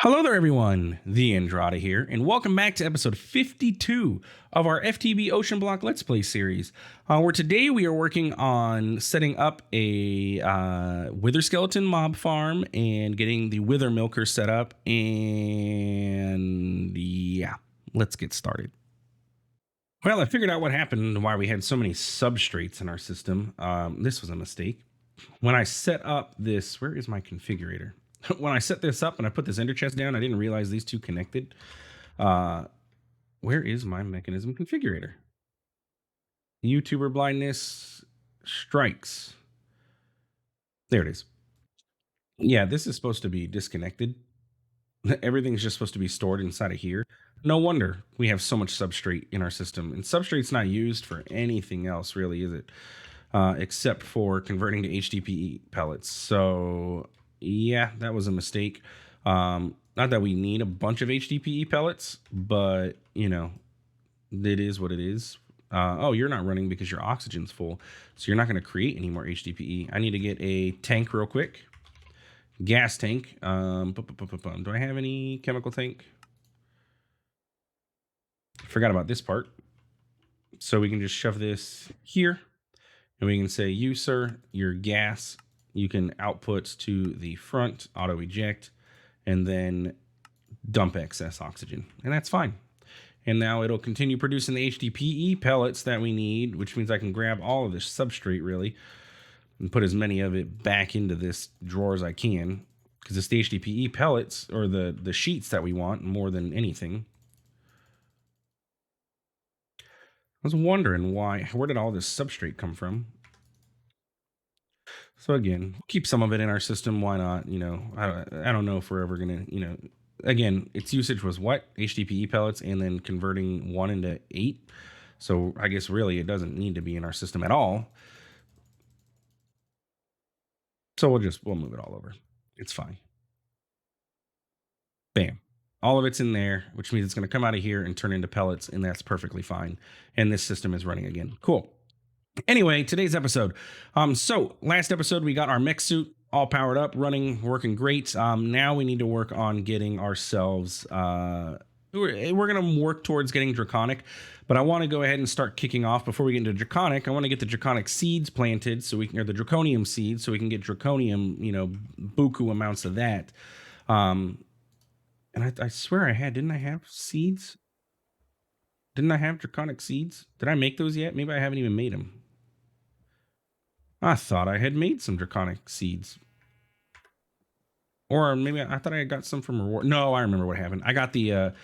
Hello there, everyone. TheAndrata here, and welcome back to episode 52 of our FTB OceanBlock Let's Play series, where today we are working on setting up a wither skeleton mob farm and getting the wither milker set up. And yeah, let's get started. Well, I figured out what happened and why we had so many substrates in our system. This was a mistake. When I set up this, where is my configurator? When I set this up and I put this ender chest down, I didn't realize these two connected. Where is my mechanism configurator? YouTuber blindness strikes. There it is. Yeah, this is supposed to be disconnected. Everything's just supposed to be stored inside of here. No wonder we have so much substrate in our system. And substrate's not used for anything else, really, is it? Except for converting to HDPE pellets. So yeah, that was a mistake. Not that we need a bunch of HDPE pellets, but you know, it is what it is. Oh, you're not running because your oxygen's full, so you're not going to create any more HDPE. I need to get a tank real quick. Gas tank. Do I have any chemical tank? Forgot about this part. So we can just shove this here, and we can say, you, sir, your gas, you can output to the front, auto eject, and then dump excess oxygen. And that's fine. And now it'll continue producing the HDPE pellets that we need, which means I can grab all of this substrate really and put as many of it back into this drawer as I can, because it's the HDPE pellets or the sheets that we want more than anything. I was wondering where did all this substrate come from? So again, keep some of it in our system. Why not? You know, I don't know if we're ever gonna, you know, again, its usage was what? HDPE pellets and then converting 1 into 8. So I guess really it doesn't need to be in our system at all. So we'll move it all over. It's fine. Bam. All of it's in there, which means it's going to come out of here and turn into pellets, and that's perfectly fine. And this system is running again. Cool. Anyway, today's episode. So last episode we got our mech suit all powered up, running, working great. Now we need to work on getting ourselves. We're gonna work towards getting draconic, but I want to go ahead and start kicking off before we get into draconic. I want to get the draconic seeds planted so we can, or the draconium seeds, so we can get draconium. You know, buku amounts of that. And I swear didn't I have seeds? Didn't I have draconic seeds? Did I make those yet? Maybe I haven't even made them. I thought I had made some draconic seeds. Or maybe I thought I got some from reward. No, I remember what happened. I got the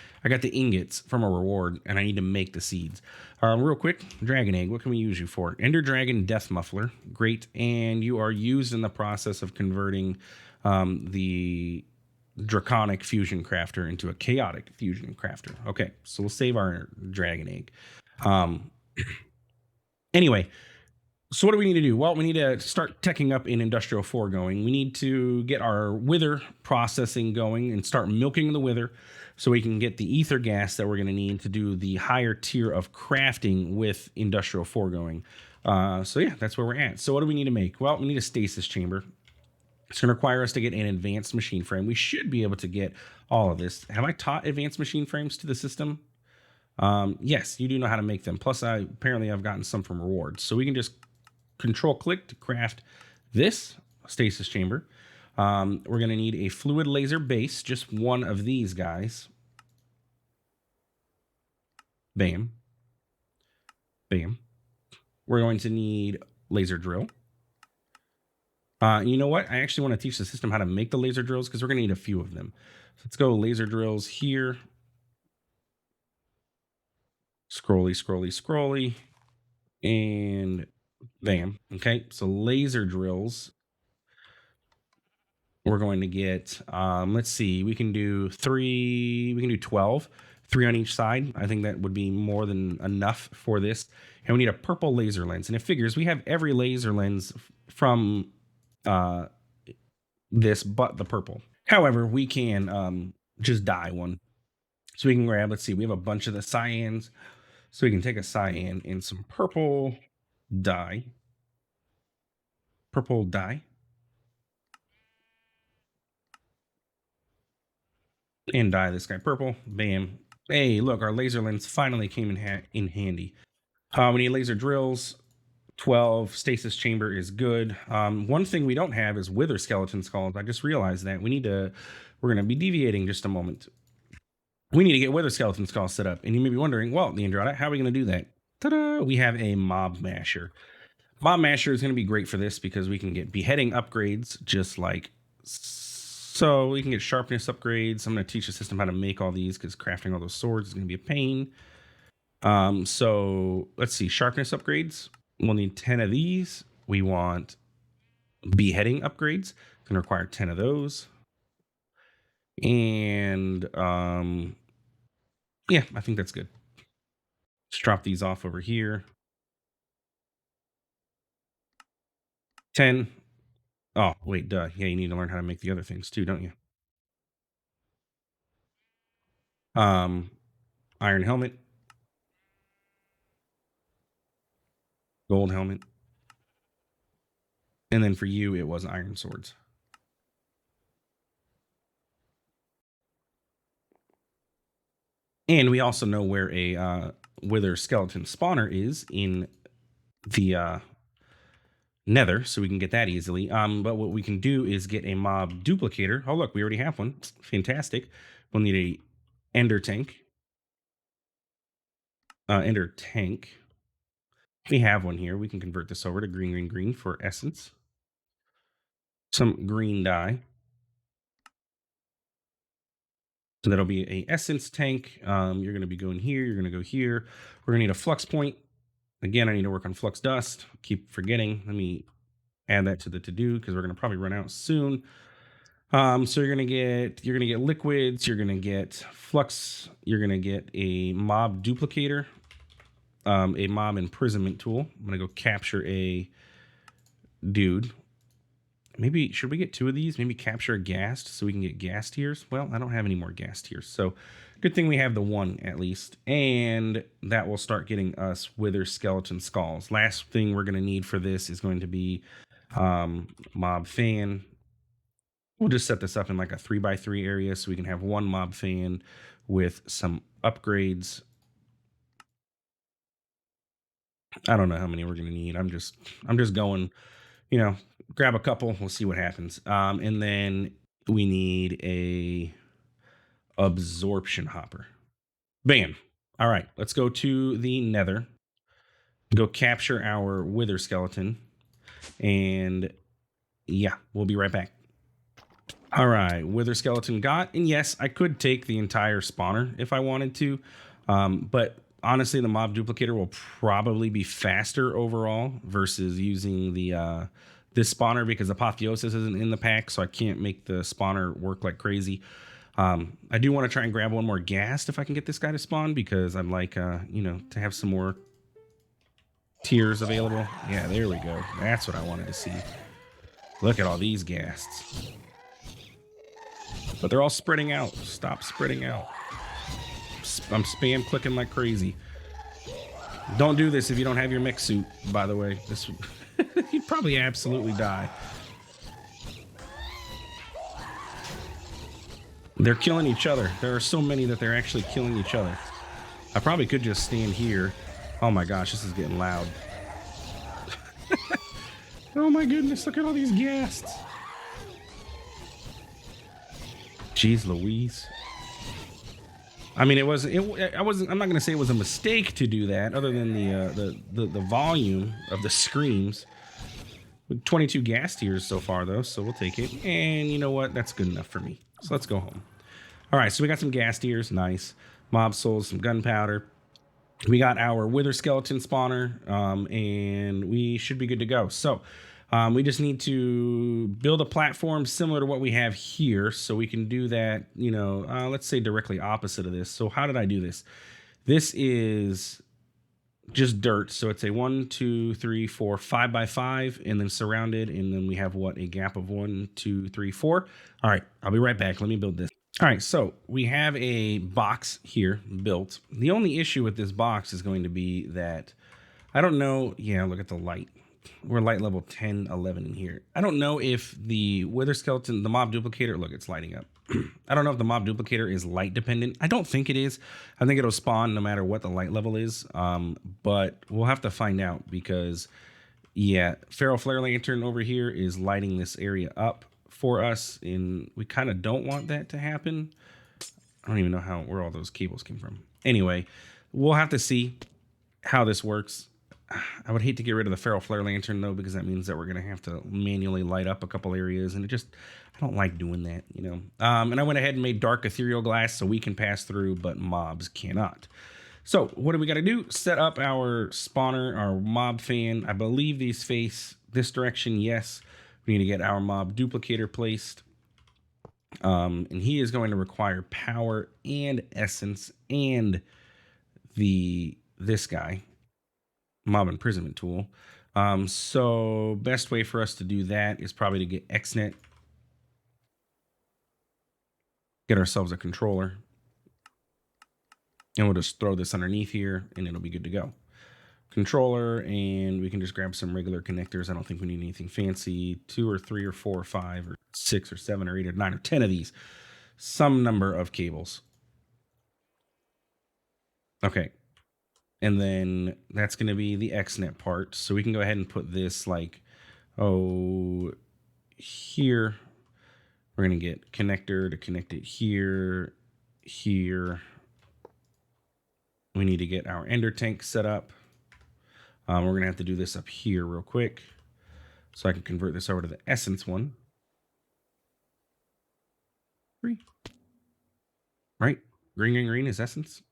ingots from a reward, and I need to make the seeds. Real quick, dragon egg. What can we use you for? Ender dragon death muffler. Great. And you are used in the process of converting the draconic fusion crafter into a chaotic fusion crafter. Okay, so we'll save our dragon egg. Anyway. So what do we need to do? Well, we need to start teching up in Industrial 4 going. We need to get our wither processing going and start milking the wither so we can get the ether gas that we're going to need to do the higher tier of crafting with Industrial 4 going. So yeah, that's where we're at. So what do we need to make? Well, we need a stasis chamber. It's going to require us to get an advanced machine frame. We should be able to get all of this. Have I taught advanced machine frames to the system? Yes, you do know how to make them. Plus, apparently I've gotten some from rewards. So we can just control click to craft this stasis chamber. We're going to need a fluid laser base, just one of these guys. Bam. Bam. We're going to need laser drill. You know what? I actually want to teach the system how to make the laser drills because we're going to need a few of them. So let's go laser drills here. Scrolly, scrolly, scrolly. And bam. Okay, so laser drills. We're going to get, let's see, we can do 12, 3 on each side. I think that would be more than enough for this. And we need a purple laser lens. And it figures we have every laser lens from this but the purple. However, we can just dye one. So we can grab, let's see, we have a bunch of the cyans. So we can take a cyan and some purple dye. Purple dye. and dye this guy purple. Bam. Hey, look, our laser lens finally came in handy. We need laser drills. 12 stasis chamber is good. One thing we don't have is wither skeleton skulls. I just realized that we're going to be deviating just a moment. We need to get wither skeleton skulls set up. And you may be wondering, well, TheAndrata, how are we going to do that? Ta-da! We have a mob masher. Mob masher is going to be great for this because we can get beheading upgrades just like so. We can get sharpness upgrades. I'm going to teach the system how to make all these because crafting all those swords is going to be a pain. So let's see, sharpness upgrades. We'll need 10 of these. We want beheading upgrades. It's going to require 10 of those. And yeah, I think that's good. Let's drop these off over here. 10. Oh, wait, duh. Yeah, you need to learn how to make the other things too, don't you? Iron helmet. Gold helmet. And then for you, it was iron swords. And we also know where a wither skeleton spawner is in the nether, so we can get that easily. But what we can do is get a mob duplicator. Oh, look, we already have one. Fantastic. We'll need a ender tank. Ender tank. We have one here. We can convert this over to green for essence. Some green dye. So that'll be a essence tank. You're going to be going here. You're going to go here. We're going to need a flux point. Again, I need to work on flux dust. Keep forgetting. Let me add that to the to-do because we're going to probably run out soon. So you're gonna get liquids. You're gonna get flux. You're gonna get a mob duplicator, a mob imprisonment tool. I'm gonna go capture a dude. Maybe should we get 2 of these? Maybe capture a ghast so we can get ghast tears. Well, I don't have any more ghast tears, so good thing we have the 1 at least, and that will start getting us wither skeleton skulls. Last thing we're gonna need for this is going to be mob fan. We'll just set this up in like a 3x3 area so we can have 1 mob fan with some upgrades. I don't know how many we're gonna need. I'm just going, grab a couple. We'll see what happens. And then we need a absorption hopper. Bam. All right, let's go to the nether. Go capture our wither skeleton. And yeah, we'll be right back. All right, wither skeleton got, and yes, I could take the entire spawner if I wanted to, but honestly, the mob duplicator will probably be faster overall versus using the this spawner because apotheosis isn't in the pack, so I can't make the spawner work like crazy. I do want to try and grab 1 more ghast if I can get this guy to spawn because I'd like, to have some more tiers available. Yeah, there we go. That's what I wanted to see. Look at all these ghasts. But they're all spreading out. Stop spreading out. I'm spam clicking like crazy. Don't do this if you don't have your mech suit, by the way. This you'd probably absolutely die. They're killing each other. There are so many that they're actually killing each other. I probably could just stand here. Oh my gosh, this is getting loud. Oh my goodness, look at all these ghasts. Jeez Louise. I mean, I'm not gonna say it was a mistake to do that, other than the volume of the screams. 22 ghast tears so far though, so we'll take it. And you know what? That's good enough for me. So let's go home. All right, so we got some ghast tears, nice. Mob souls, some gunpowder. We got our wither skeleton spawner, and we should be good to go. So we just need to build a platform similar to what we have here, so we can do that, let's say directly opposite of this. So how did I do this? This is just dirt, so it's a 1, 2, 3, 4, 5x5, and then surrounded, and then we have a gap of 1, 2, 3, 4. All right, I'll be right back. Let me build this. All right, so we have a box here built. The only issue with this box is going to be that I don't know. Yeah, look at the light. We're light level 10, 11 in here. I don't know if the wither skeleton, the mob duplicator, look, it's lighting up. I don't know if the mob duplicator is light dependent. I don't think it is. I think it'll spawn no matter what the light level is. But we'll have to find out because, yeah, Feral Flare Lantern over here is lighting this area up for us, and we kind of don't want that to happen. I don't even know where all those cables came from. Anyway, we'll have to see how this works. I would hate to get rid of the Feral Flare Lantern, though, because that means that we're going to have to manually light up a couple areas, and I don't like doing that, you know. And I went ahead and made dark ethereal glass so we can pass through, but mobs cannot. So what do we got to do? Set up our spawner, our mob fan. I believe these face this direction, yes. We need to get our mob duplicator placed. And he is going to require power and essence and this guy, mob imprisonment tool. So best way for us to do that is probably to get XNet, get ourselves a controller, and we'll just throw this underneath here and it'll be good to go. Controller, and we can just grab some regular connectors. I don't think we need anything fancy. 2 or 3 or 4 or 5 or 6 or 7 or 8 or 9 or 10 of these. Some number of cables. Okay. And then that's going to be the XNet part. So we can go ahead and put this like, here. We're going to get connector to connect it here, here. We need to get our ender tank set up. We're going to have to do this up here real quick so I can convert this over to the essence one. 3. Right? Green, green, green is essence.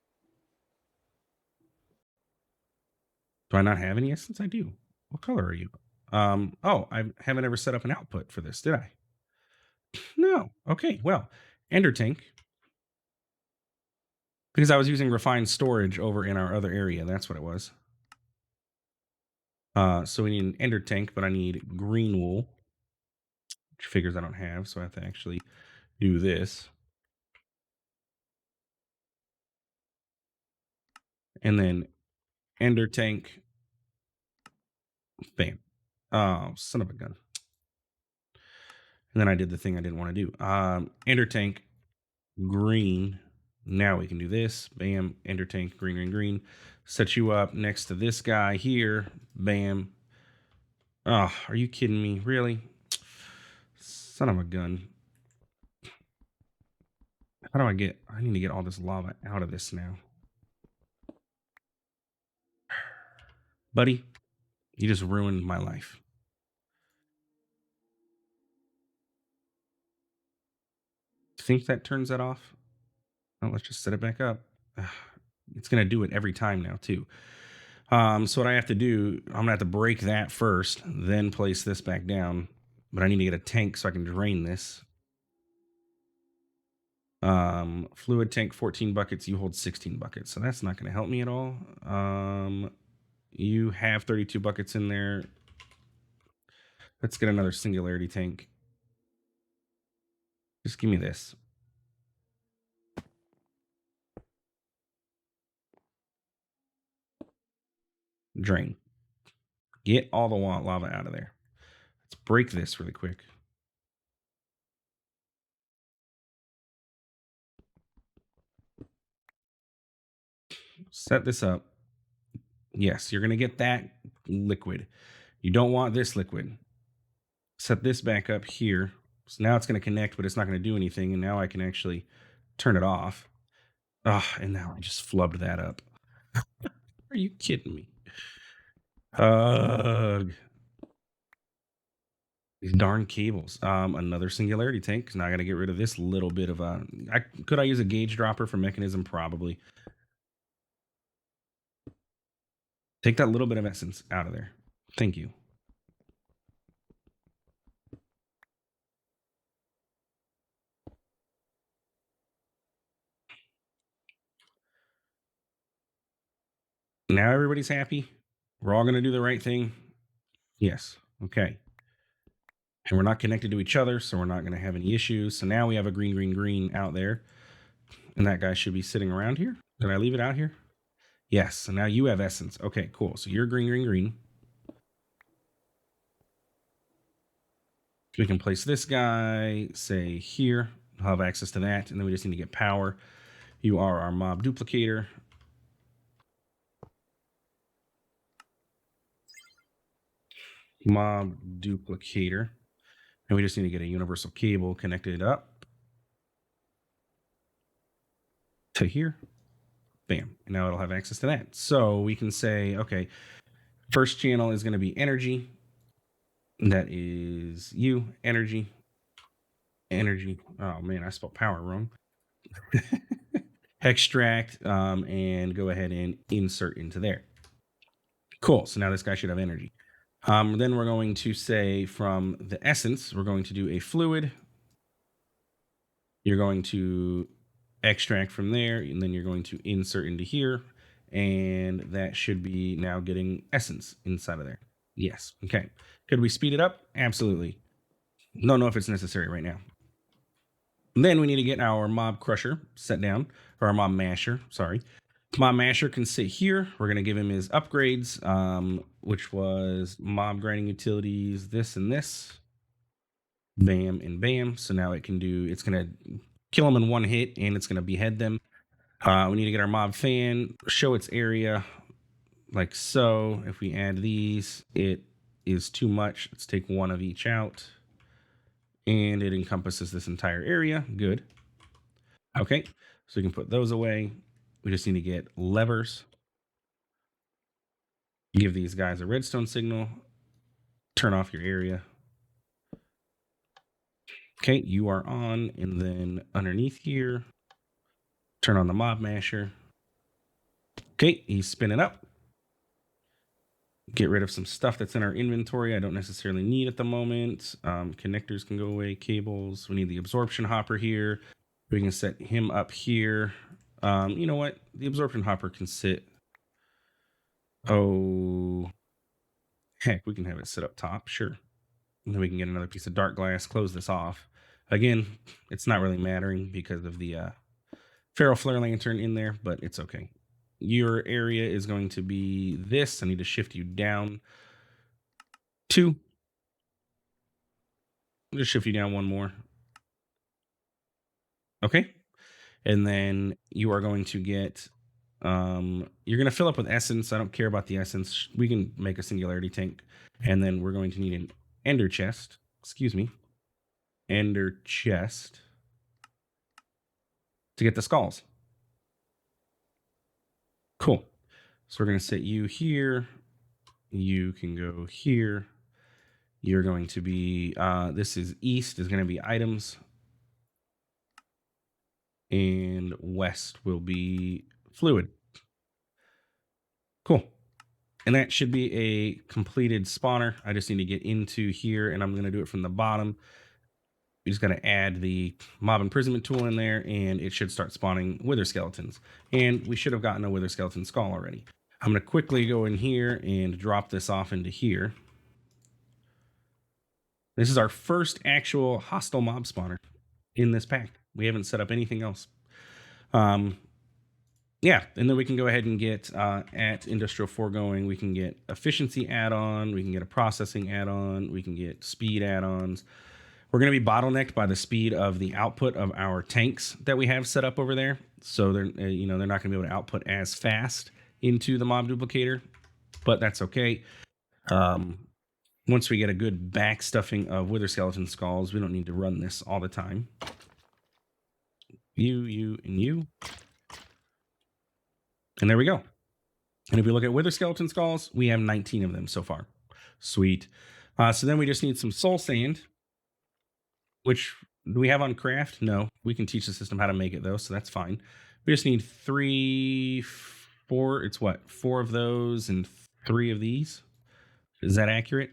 Do I not have any essence? I do. What color are you? Oh, I haven't ever set up an output for this, did I? No. Okay, well, ender tank. Because I was using refined storage over in our other area. That's what it was. So we need an ender tank, but I need green wool, which figures I don't have, so I have to actually do this. And then ender tank, bam. Oh, son of a gun. And then I did the thing I didn't want to do. Ender tank, green. Now we can do this. Bam. Ender tank, green, green, green. Set you up next to this guy here. Bam. Oh, are you kidding me? Really? Son of a gun. How do I need to get all this lava out of this now. Buddy, you just ruined my life. Think that turns that off? Oh, let's just set it back up. It's going to do it every time now, too. So what I have to do, I'm going to have to break that first, then place this back down. But I need to get a tank so I can drain this. Fluid tank, 14 buckets. You hold 16 buckets. So that's not going to help me at all. You have 32 buckets in there. Let's get another singularity tank. Just give me this. Drain. Get all the lava out of there. Let's break this really quick. Set this up. Yes, you're going to get that liquid. You don't want this liquid. Set this back up here. So now it's going to connect, but it's not going to do anything. And now I can actually turn it off. And now I just flubbed that up. Are you kidding me? These darn cables. Another singularity tank, because now I got to get rid of this little bit of could I use a gauge dropper for mechanism? Probably. Take that little bit of essence out of there. Thank you. Now everybody's happy. We're all going to do the right thing. Yes. Okay. And we're not connected to each other, so we're not going to have any issues. So now we have a green, green, green out there. And that guy should be sitting around here. Did I leave it out here? Yes. So now you have essence. Okay, cool. So you're green, green, green. We can place this guy, say, here. I'll have access to that. And then we just need to get power. You are our mob duplicator. Mob duplicator. And we just need to get a universal cable connected up to here. Bam. And now it'll have access to that. So we can say, okay, first channel is going to be energy. That is you, energy. Energy. Oh man, I spelled power wrong. Extract, and go ahead and insert into there. Cool. So now this guy should have energy. Then we're going to say from the essence, we're going to do a fluid. You're going to extract from there, and then you're going to insert into here. And that should be now getting essence inside of there. Yes. Okay. Could we speed it up? Absolutely. Don't know if it's necessary right now. And then we need to get our mob crusher set down, or our mob masher, sorry. Mob masher can sit here. We're going to give him his upgrades, which was mob grinding utilities, this and this. Bam and bam. So now it can do, it's going to kill them in one hit, and it's going to behead them. We need to get our mob fan, show its area like so. If we add these, it is too much. Let's take one of each out. And it encompasses this entire area. Good. Okay, so we can put those away. We just need to get levers. Give these guys a redstone signal. Turn off your area. Okay, you are on. And then underneath here, turn on the mob masher. Okay, he's spinning up. Get rid of some stuff that's in our inventory I don't necessarily need at the moment. Connectors can go away, cables. We need the absorption hopper here. We can set him up here. You know what? The absorption hopper can sit. Oh, heck, we can have it sit up top. Sure. And then we can get another piece of dark glass, close this off. Again, it's not really mattering because of the ferro flare lantern in there, but it's okay. Your area is going to be this. I need to shift you down 2. Just shift you down 1 more. Okay. And then you are going to get, you're going to fill up with essence. I don't care about the essence. We can make a singularity tank. And then we're going to need an ender chest. Excuse me. Ender chest. To get the skulls. Cool. So we're going to set you here. You can go here. You're going to be, this is east is going to be items. And west will be fluid. Cool. And that should be a completed spawner. I just need to get into here, and I'm going to do it from the bottom. We just got to add the mob imprisonment tool in there, and it should start spawning wither skeletons. And we should have gotten a wither skeleton skull already. I'm going to quickly go in here and drop this off into here. This is our first actual hostile mob spawner in this pack. We haven't set up anything else. Yeah, and then we can go ahead and get at industrial foregoing, we can get efficiency add-on, we can get a processing add-on, we can get speed add-ons. We're going to be bottlenecked by the speed of the output of our tanks that we have set up over there. So they're, they're not going to be able to output as fast into the mob duplicator, but that's okay. Once we get a good back stuffing of wither skeleton skulls, we don't need to run this all the time. You, and you. And there we go. And if you look at wither skeleton skulls, we have 19 of them so far. Sweet. So then we just need some soul sand, which do we have on craft? No. We can teach the system how to make it though, so that's fine. We just need 3, 4. It's what? 4 of those and 3 of these. Is that accurate?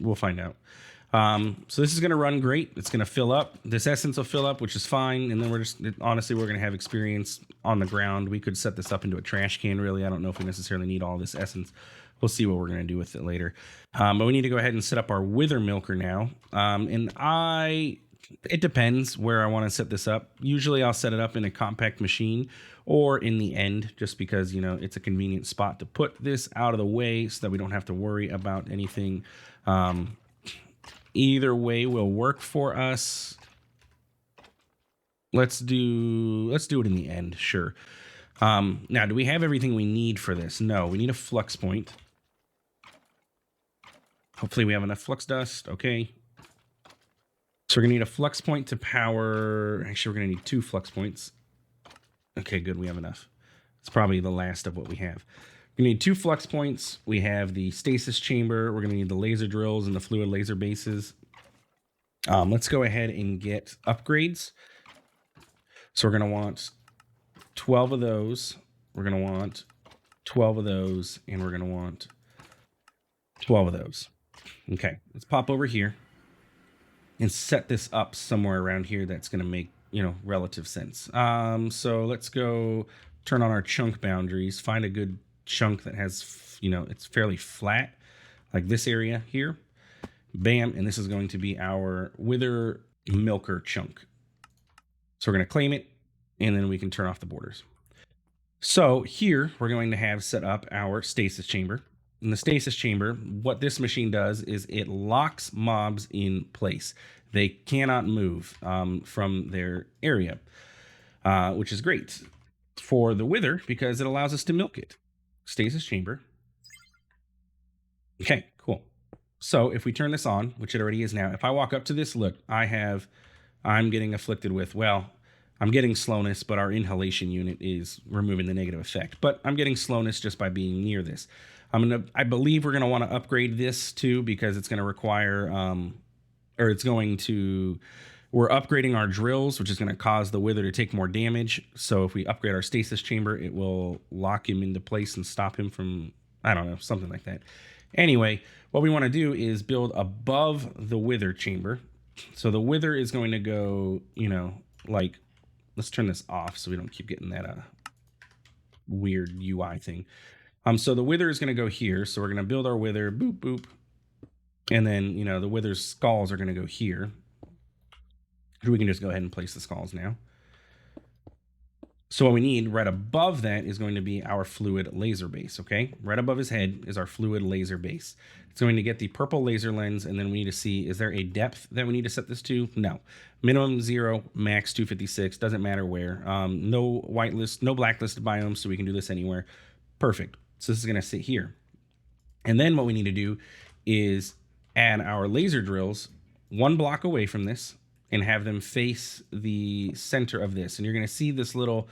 We'll find out. So this is going to run great. It's going to fill up. This essence will fill up, which is fine. And then honestly, we're going to have experience on the ground. We could set this up into a trash can, really. I don't know if we necessarily need all this essence. We'll see what we're going to do with it later. But we need to go ahead and set up our wither milker now. It depends where I want to set this up. Usually I'll set it up in a compact machine or in the end, just because, it's a convenient spot to put this out of the way so that we don't have to worry about anything. Either way will work for us. Let's do it in the end, sure. Now, do we have everything we need for this? No, we need a flux point. Hopefully we have enough flux dust. Okay. So we're gonna need a flux point to power. Actually, we're gonna need 2 flux points. Okay, good. We have enough. It's probably the last of what we have. We need 2 flux points. We have the stasis chamber. We're gonna need the laser drills and the fluid laser bases. Let's go ahead and get upgrades. So we're gonna want 12 of those. We're gonna want 12 of those, and we're gonna want 12 of those. Okay, let's pop over here and set this up somewhere around here that's going to make, relative sense. So let's go turn on our chunk boundaries, find a good chunk that has, it's fairly flat, like this area here. Bam, and this is going to be our wither milker chunk. So we're going to claim it, and then we can turn off the borders. So here we're going to have set up our stasis chamber. In the stasis chamber, what this machine does is it locks mobs in place. They cannot move from their area, which is great for the wither because it allows us to milk it. Stasis chamber. Okay, cool. So if we turn this on, which it already is now, if I walk up to this, look, I'm getting afflicted with, I'm getting slowness, but our inhalation unit is removing the negative effect. But I'm getting slowness just by being near this. I believe we're gonna want to upgrade this too because it's gonna require, we're upgrading our drills, which is gonna cause the wither to take more damage. So if we upgrade our stasis chamber, it will lock him into place and stop him from, I don't know, something like that. Anyway, what we want to do is build above the wither chamber. So the wither is going to go, like, let's turn this off so we don't keep getting that weird UI thing. So the wither is going to go here. So we're going to build our wither, boop, boop. And then, the wither's skulls are going to go here. We can just go ahead and place the skulls now. So what we need right above that is going to be our fluid laser base, okay? Right above his head is our fluid laser base. It's going to get the purple laser lens, and then we need to see, is there a depth that we need to set this to? No. Minimum 0, max 256, doesn't matter where. No whitelist, no blacklisted biomes, so we can do this anywhere. Perfect. So this is going to sit here. And then what we need to do is add our laser drills 1 block away from this and have them face the center of this. And you're going to see this little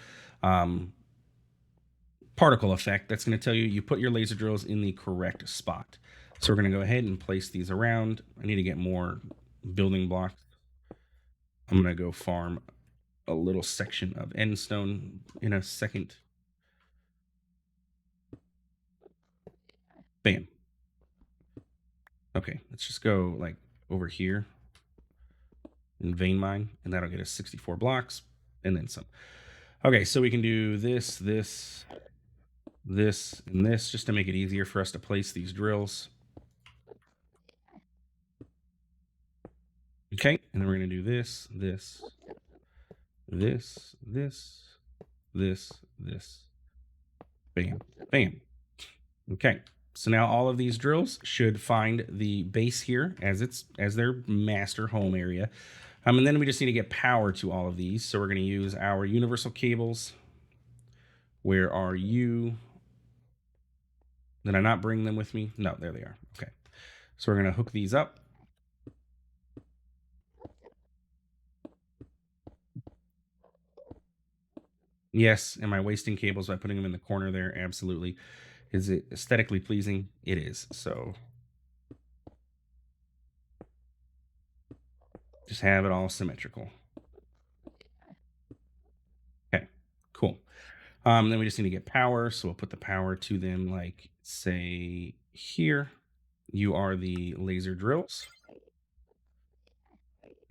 particle effect that's going to tell you put your laser drills in the correct spot. So we're going to go ahead and place these around. I need to get more building blocks. I'm going to go farm a little section of endstone in a second. Bam. Okay, let's just go like over here in vein mine, and that'll get us 64 blocks and then some. Okay, so we can do this, this, this, and this just to make it easier for us to place these drills. Okay, and then we're going to do this, this, this, this, this, this, bam, bam. Okay, so now all of these drills should find the base here as their master home area. And then we just need to get power to all of these. So we're going to use our universal cables. Where are you? Did I not bring them with me? No, there they are. Okay, so we're going to hook these up. Yes, am I wasting cables by putting them in the corner there? Absolutely. Is it aesthetically pleasing? It is. So just have it all symmetrical. Okay, cool. Then we just need to get power. So we'll put the power to them, like, say, here. You are the laser drills.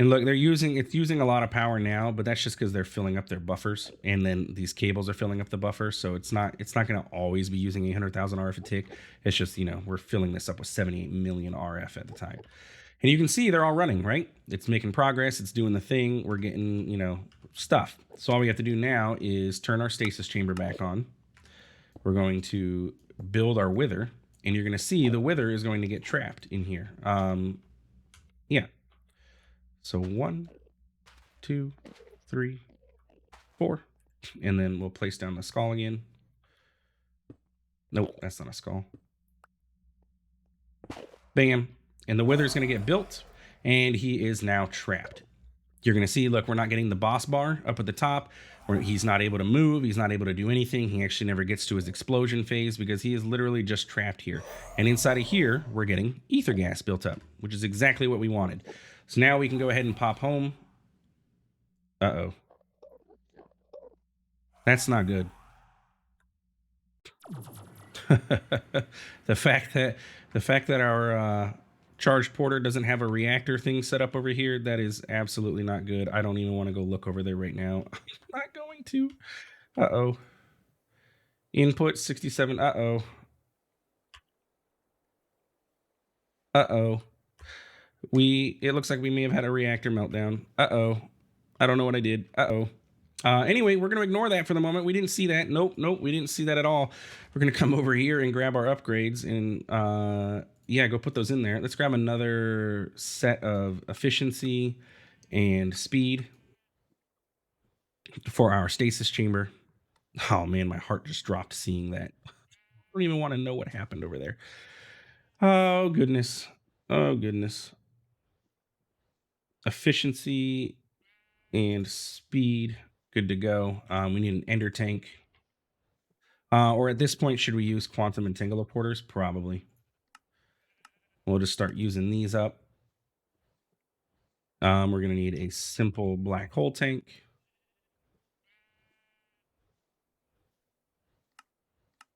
And look, it's using a lot of power now, but that's just because they're filling up their buffers, and then these cables are filling up the buffer. So it's not going to always be using 800,000 RF a tick. It's just, we're filling this up with 78 million RF at the time. And you can see they're all running, right? It's making progress. It's doing the thing. We're getting, stuff. So all we have to do now is turn our stasis chamber back on. We're going to build our wither, and you're going to see the wither is going to get trapped in here. Yeah. So 1, 2, 3, 4. And then we'll place down the skull again. Nope, that's not a skull. Bam. And the wither's going to get built, and he is now trapped. You're going to see, look, we're not getting the boss bar up at the top, where he's not able to move. He's not able to do anything. He actually never gets to his explosion phase because he is literally just trapped here. And inside of here, we're getting ether gas built up, which is exactly what we wanted. So now we can go ahead and pop home. Uh-oh. That's not good. the fact that our charged porter doesn't have a reactor thing set up over here, that is absolutely not good. I don't even want to go look over there right now. I'm not going to. Uh-oh. Input 67. Uh-oh. Uh-oh. It looks like we may have had a reactor meltdown. Uh-oh. I don't know what I did. Uh-oh. Anyway, we're going to ignore that for the moment. We didn't see that. Nope, we didn't see that at all. We're going to come over here and grab our upgrades and, yeah, go put those in there. Let's grab another set of efficiency and speed for our stasis chamber. Oh, man, my heart just dropped seeing that. I don't even want to know what happened over there. Oh, goodness. Oh, goodness. Efficiency and speed. Good to go. We need an ender tank. Or at this point, should we use quantum entangleporters? Probably. We'll just start using these up. We're going to need a simple black hole tank.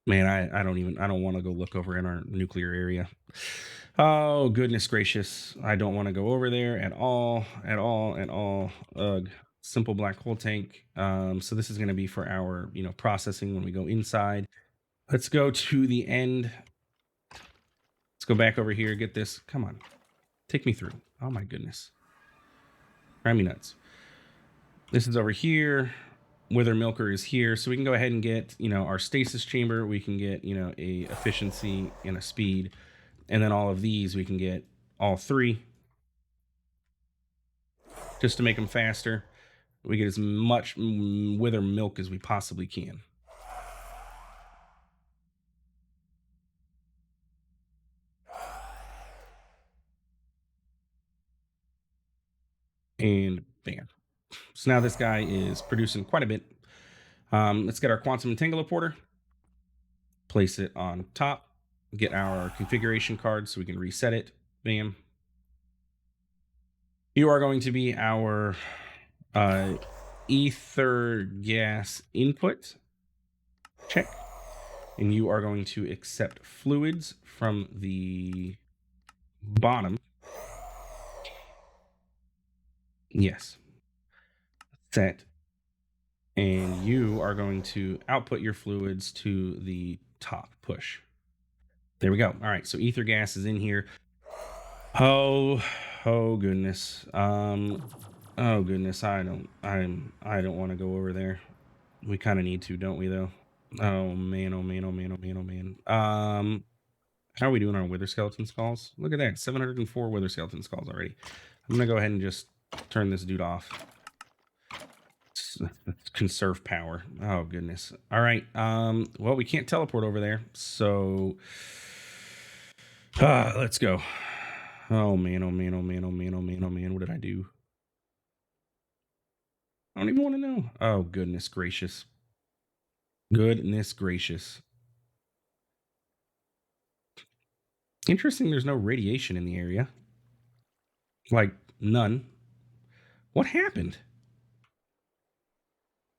Man, I don't want to go look over in our nuclear area. Oh, goodness gracious. I don't want to go over there at all. Ugh. Simple black hole tank. So this is going to be for our, processing when we go inside. Let's go to the end. Let's go back over here, get this. Come on. Take me through. Oh my goodness. Drive me nuts. This is over here. Wither Milker is here. So we can go ahead and get, our stasis chamber. We can get, a efficiency and a speed. And then all of these, we can get all 3. Just to make them faster. We get as much wither milk as we possibly can. And bam. So now this guy is producing quite a bit. Let's get our quantum entangleporter. Place it on top. Get our configuration card so we can reset it. Bam. You are going to be our ether gas input. Check. And you are going to accept fluids from the bottom. Yes. Set. And you are going to output your fluids to the top. Push. There we go. All right. So ether gas is in here. Oh goodness. Oh goodness. I don't want to go over there. We kind of need to, don't we though? Oh man. How are we doing on wither skeleton skulls? Look at that. 704 wither skeleton skulls already. I'm going to go ahead and just turn this dude off. Conserve power. Oh goodness. All right. Well, we can't teleport over there, so let's go. Oh man. What did I do? I don't even want to know. Oh goodness gracious. Interesting, there's no radiation in the area. Like none. What happened?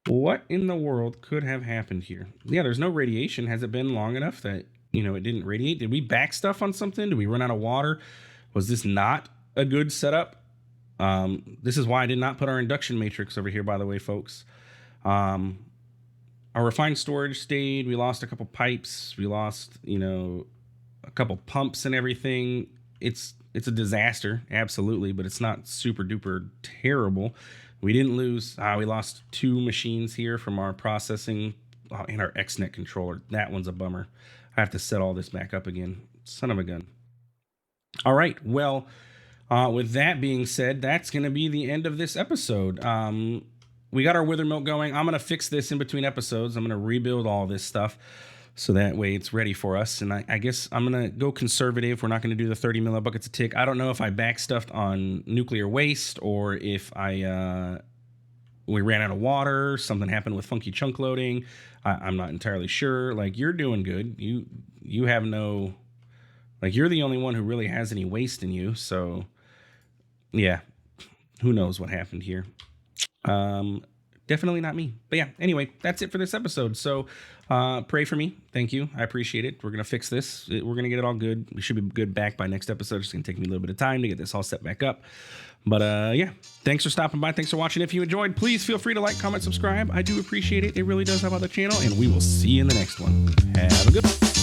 What in the world could have happened here? Yeah, there's no radiation. Has it been long enough that, it didn't radiate? Did we back stuff on something? Did we run out of water? Was this not a good setup? This is why I did not put our induction matrix over here, by the way, folks. Our refined storage stayed. We lost a couple pipes. We lost, a couple pumps and everything. It's a disaster, absolutely, but it's not super duper terrible. We didn't lose. We lost 2 machines here from our processing and our XNet controller. That one's a bummer. I have to set all this back up again. Son of a gun. All right. Well, with that being said, that's going to be the end of this episode. we got our wither milk going. I'm going to fix this in between episodes. I'm going to rebuild all this stuff so that way it's ready for us. And I guess I'm going to go conservative. We're not going to do the 30 mil buckets a tick. I don't know if I backstuffed on nuclear waste or if we ran out of water, something happened with funky chunk loading. I'm not entirely sure. Like, you're doing good. You have no, like, you're the only one who really has any waste in you. So yeah, who knows what happened here. Definitely not me. But yeah, anyway, that's it for this episode. So pray for me. Thank you. I appreciate it. We're going to fix this. We're going to get it all good. We should be good back by next episode. It's going to take me a little bit of time to get this all set back up. But yeah, thanks for stopping by. Thanks for watching. If you enjoyed, please feel free to like, comment, subscribe. I do appreciate it. It really does help out the channel. And we will see you in the next one. Have a good one.